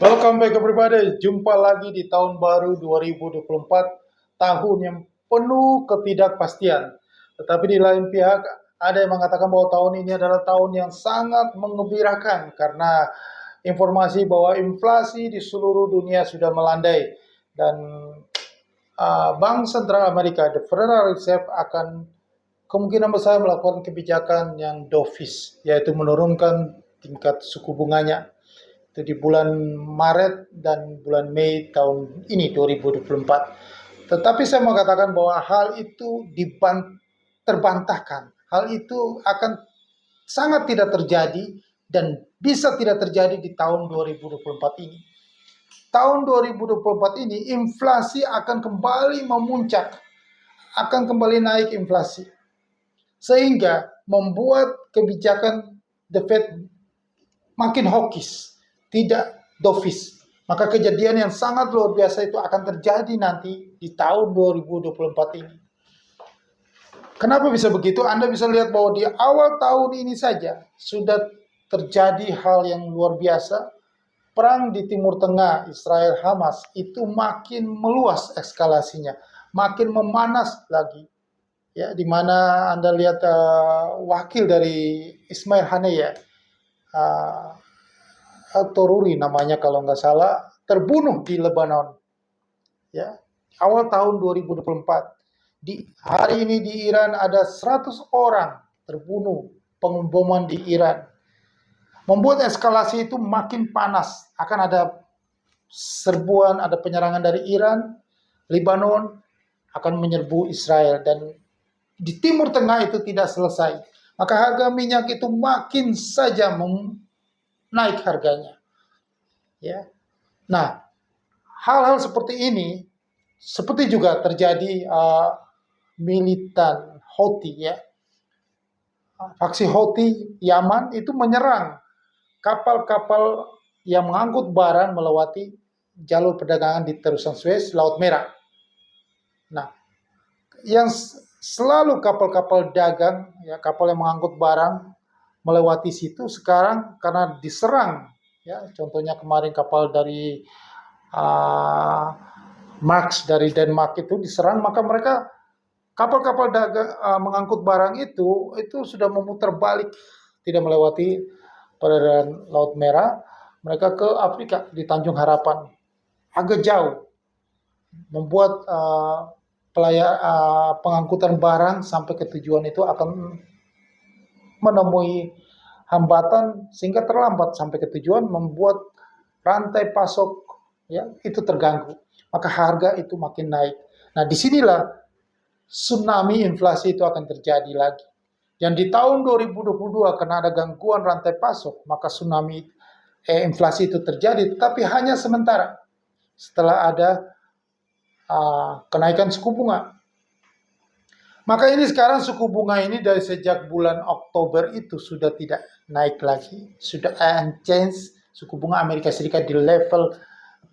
Welcome back everybody. Jumpa lagi di tahun baru 2024, tahun yang penuh ketidakpastian. Tetapi di lain pihak, ada yang mengatakan bahwa tahun ini adalah tahun yang sangat mengembirakan karena informasi bahwa inflasi di seluruh dunia sudah melandai dan Bank Sentral Amerika, The Federal Reserve, akan kemungkinan besar melakukan kebijakan yang dovish, yaitu menurunkan tingkat suku bunganya itu di bulan Maret dan bulan Mei tahun ini 2024. Tetapi saya mau katakan bahwa hal itu terbantahkan. Hal itu akan sangat tidak terjadi dan bisa tidak terjadi di tahun 2024 ini. Tahun 2024 ini inflasi akan kembali memuncak, akan kembali naik inflasi. Sehingga membuat kebijakan The Fed makin hawkish, tidak dovish. Maka kejadian yang sangat luar biasa itu akan terjadi nanti di tahun 2024 ini. Kenapa bisa begitu? Anda bisa lihat bahwa di awal tahun ini saja sudah terjadi hal yang luar biasa. Perang di Timur Tengah, Israel Hamas, itu makin meluas eskalasinya, makin memanas lagi. Ya, di mana Anda lihat wakil dari Ismail Haniyeh, Toruri namanya kalau nggak salah, terbunuh di Lebanon. Ya, awal tahun 2024. Di hari ini di Iran ada 100 orang terbunuh pengeboman di Iran. Membuat eskalasi itu makin panas. Akan ada serbuan, ada penyerangan dari Iran, Lebanon akan menyerbu Israel, dan di Timur Tengah itu tidak selesai. Maka harga minyak itu makin saja naik harganya. Ya. Nah, hal-hal seperti ini seperti juga terjadi militan Houthi, ya. Faksi Houthi Yaman itu menyerang kapal-kapal yang mengangkut barang melewati jalur perdagangan di terusan Suez, Laut Merah. Nah, yang selalu kapal-kapal dagang, ya, kapal yang mengangkut barang melewati situ, sekarang karena diserang, ya, contohnya kemarin kapal dari Max dari Denmark itu diserang, maka mereka kapal-kapal dagang mengangkut barang itu sudah memutar balik, tidak melewati perairan Laut Merah, mereka ke Afrika di Tanjung Harapan, agak jauh, membuat pengangkutan barang sampai ke tujuan itu akan menemui hambatan sehingga terlambat sampai ke tujuan, membuat rantai pasok, ya, itu terganggu, maka harga itu makin naik. Nah, disinilah tsunami inflasi itu akan terjadi lagi. Yang di tahun 2022 karena ada gangguan rantai pasok, maka tsunami inflasi itu terjadi, tapi hanya sementara. Setelah ada kenaikan suku bunga. Maka ini sekarang suku bunga ini dari sejak bulan Oktober itu sudah tidak naik lagi, sudah unchanged. Suku bunga Amerika Serikat di level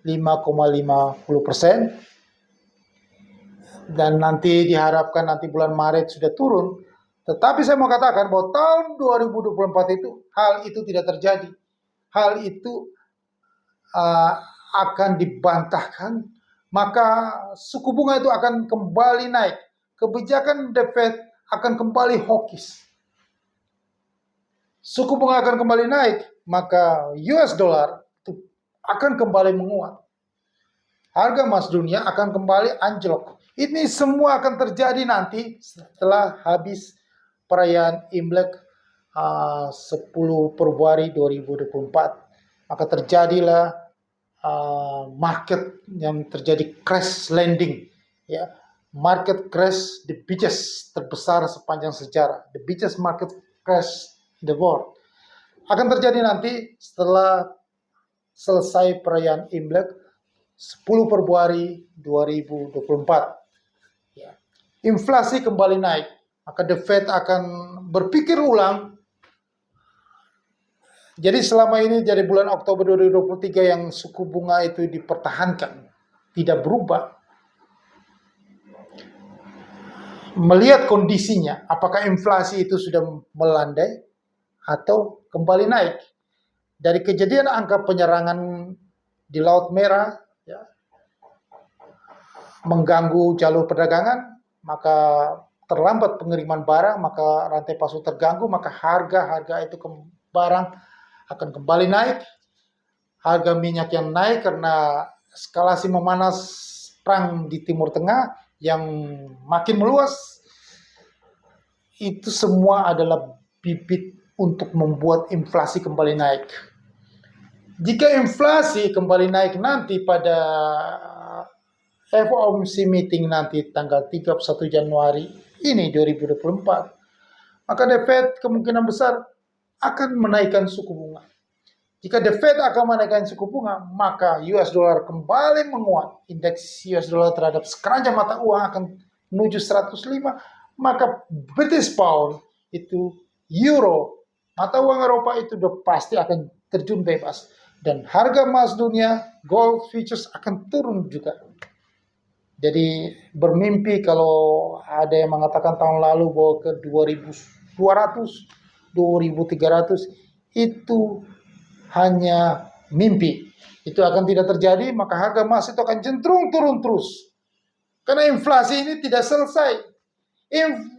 5,50%, dan nanti diharapkan nanti bulan Maret sudah turun. Tetapi saya mau katakan bahwa tahun 2024 itu hal itu tidak terjadi. Hal itu akan dibantahkan, maka suku bunga itu akan kembali naik. Kebijakan The Fed akan kembali hawkish. Suku bunga akan kembali naik, maka US dollar itu akan kembali menguat. Harga emas dunia akan kembali anjlok. Ini semua akan terjadi nanti setelah habis perayaan Imlek 10 Februari 2024. Maka terjadilah market yang terjadi crash landing, ya. Market crash, the biggest terbesar sepanjang sejarah, the biggest market crash in the world, akan terjadi nanti setelah selesai perayaan Imlek 10 Februari 2024. Ya. Inflasi kembali naik, maka The Fed akan berpikir ulang. Jadi selama ini dari bulan Oktober 2023 yang suku bunga itu dipertahankan, tidak berubah. Melihat kondisinya, apakah inflasi itu sudah melandai atau kembali naik. Dari kejadian angka penyerangan di Laut Merah, ya, mengganggu jalur perdagangan, maka terlambat pengiriman barang, maka rantai pasok terganggu, maka harga itu barang akan kembali naik. Harga minyak yang naik karena eskalasi memanas perang di Timur Tengah yang makin meluas. Itu semua adalah bibit untuk membuat inflasi kembali naik. Jika inflasi kembali naik nanti pada FOMC meeting nanti tanggal 31 Januari ini 2024, maka The Fed kemungkinan besar akan menaikkan suku bunga. Jika The Fed akan menaikkan suku bunga, maka US dollar kembali menguat. Indeks US dollar terhadap sekeranjang mata uang akan menuju 105, maka British Pound itu Euro, mata uang Eropa itu udah pasti akan terjun bebas. Dan harga emas dunia, gold futures akan turun juga. Jadi bermimpi kalau ada yang mengatakan tahun lalu bahwa ke 2200, 2300 itu hanya mimpi. Itu akan tidak terjadi, maka harga emas itu akan cenderung turun terus. Karena inflasi ini tidak selesai.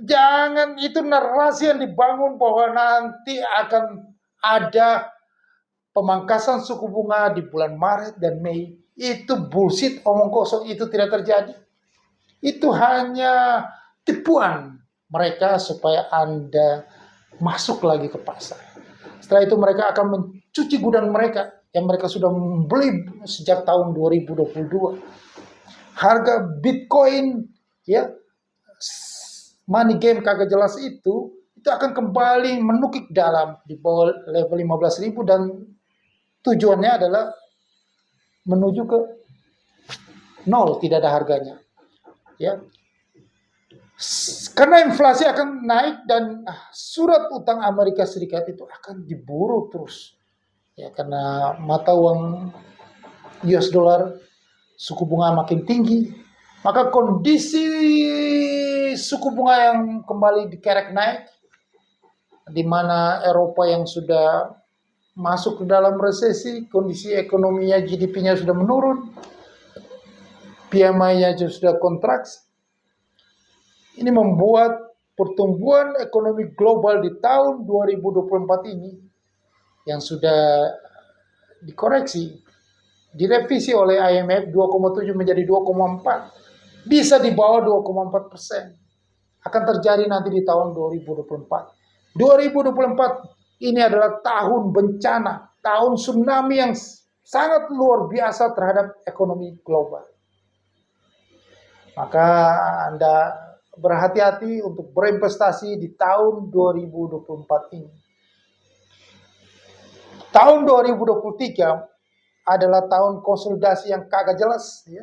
Jangan itu narasi yang dibangun bahwa nanti akan ada pemangkasan suku bunga di bulan Maret dan Mei. Itu bullshit, omong kosong, itu tidak terjadi. Itu hanya tipuan mereka supaya Anda masuk lagi ke pasar. Setelah itu mereka akan mencuci gudang mereka yang mereka sudah membeli sejak tahun 2022. Harga Bitcoin, ya, money game kagak jelas itu akan kembali menukik dalam di bawah level 15.000 dan tujuannya adalah menuju ke nol, tidak ada harganya. Ya. Karena inflasi akan naik dan surat utang Amerika Serikat itu akan diburu terus. Ya, karena mata uang US dollar suku bunga makin tinggi, maka kondisi suku bunga yang kembali dikerek naik, di mana Eropa yang sudah masuk ke dalam resesi, kondisi ekonominya GDP-nya sudah menurun, PMI-nya sudah kontraksi. Ini membuat pertumbuhan ekonomi global di tahun 2024 ini yang sudah dikoreksi, direvisi oleh IMF 2,7 menjadi 2,4, bisa di bawah 2,4%. Akan terjadi nanti di tahun 2024. 2024 ini adalah tahun bencana, tahun tsunami yang sangat luar biasa terhadap ekonomi global. Maka Anda berhati-hati untuk berinvestasi di tahun 2024 ini. Tahun 2023 adalah tahun konsolidasi yang kagak jelas, ya.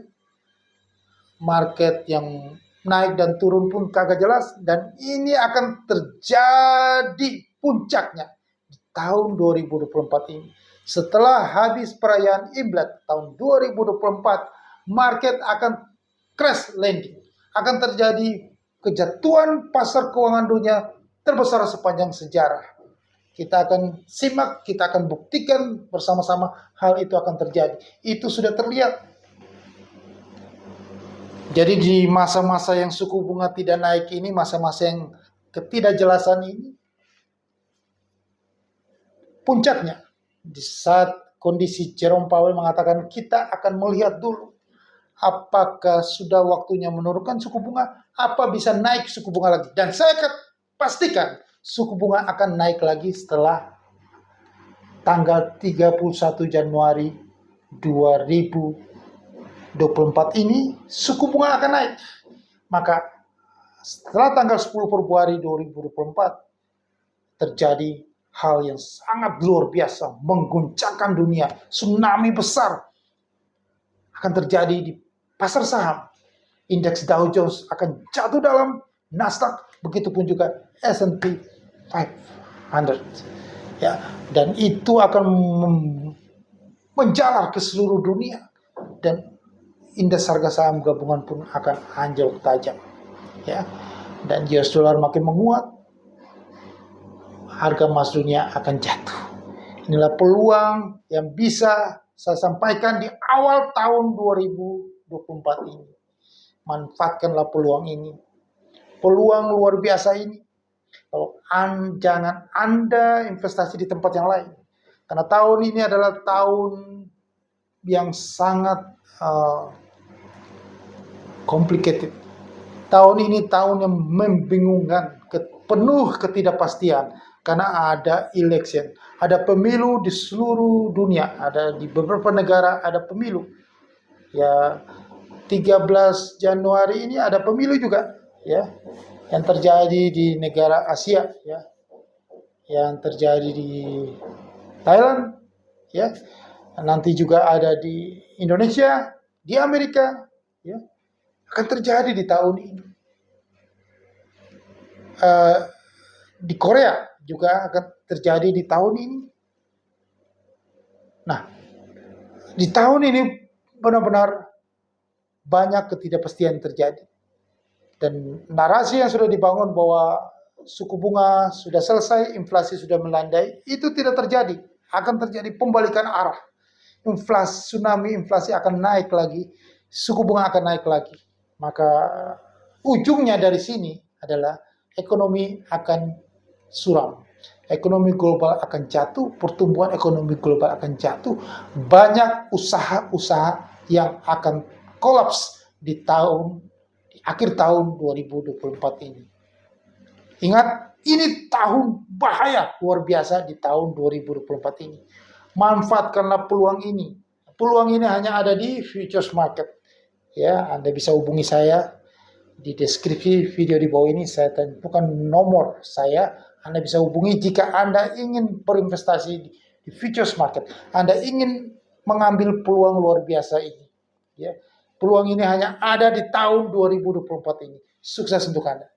Market yang naik dan turun pun kagak jelas, dan ini akan terjadi puncaknya di tahun 2024 ini. Setelah habis perayaan Imlek tahun 2024, market akan crash landing. Akan terjadi kejatuhan pasar keuangan dunia terbesar sepanjang sejarah. Kita akan simak, kita akan buktikan bersama-sama hal itu akan terjadi. Itu sudah terlihat. Jadi di masa-masa yang suku bunga tidak naik ini, masa-masa yang ketidakjelasan ini, puncaknya di saat kondisi Jerome Powell mengatakan kita akan melihat dulu apakah sudah waktunya menurunkan suku bunga, apa bisa naik suku bunga lagi. Dan saya akan pastikan suku bunga akan naik lagi setelah tanggal 31 Januari 2024 ini, suku bunga akan naik. Maka setelah tanggal 10 Februari 2024 terjadi hal yang sangat luar biasa, mengguncangkan dunia, tsunami besar akan terjadi di pasar saham. Indeks Dow Jones akan jatuh dalam, Nasdaq, begitupun juga S&P 500. Ya, dan itu akan menjalar ke seluruh dunia, dan indeks harga saham gabungan pun akan anjlok tajam. Ya, dan US dollar makin menguat, harga emas dunia akan jatuh. Inilah peluang yang bisa saya sampaikan di awal tahun 2024 ini. Manfaatkanlah peluang ini. Peluang luar biasa ini. Kalau jangan Anda investasi di tempat yang lain. Karena tahun ini adalah tahun yang sangat complicated. Tahun ini tahun yang membingungkan, penuh ketidakpastian. Karena ada election, ada pemilu di seluruh dunia, ada di beberapa negara ada pemilu. Ya, 13 Januari ini ada pemilu juga, ya, yang terjadi di negara Asia, ya, yang terjadi di Thailand, ya, nanti juga ada di Indonesia, di Amerika, ya, akan terjadi di tahun ini. Di Korea juga akan terjadi di tahun ini. Nah, di tahun ini benar-benar banyak ketidakpastian terjadi. Dan narasi yang sudah dibangun bahwa suku bunga sudah selesai, inflasi sudah melandai, itu tidak terjadi. Akan terjadi pembalikan arah. Tsunami inflasi akan naik lagi, suku bunga akan naik lagi. Maka ujungnya dari sini adalah ekonomi akan suram. Ekonomi global akan jatuh, pertumbuhan ekonomi global akan jatuh. Banyak usaha-usaha yang akan kolaps di akhir tahun 2024 ini. Ingat, ini tahun bahaya luar biasa di tahun 2024 ini. Manfaatkanlah peluang ini. Peluang ini hanya ada di futures market. Ya, Anda bisa hubungi saya di deskripsi video di bawah ini. Saya tentukan nomor saya. Anda bisa hubungi jika Anda ingin berinvestasi di futures market. Anda ingin mengambil peluang luar biasa ini. Ya, peluang ini hanya ada di tahun 2024 ini. Sukses untuk Anda.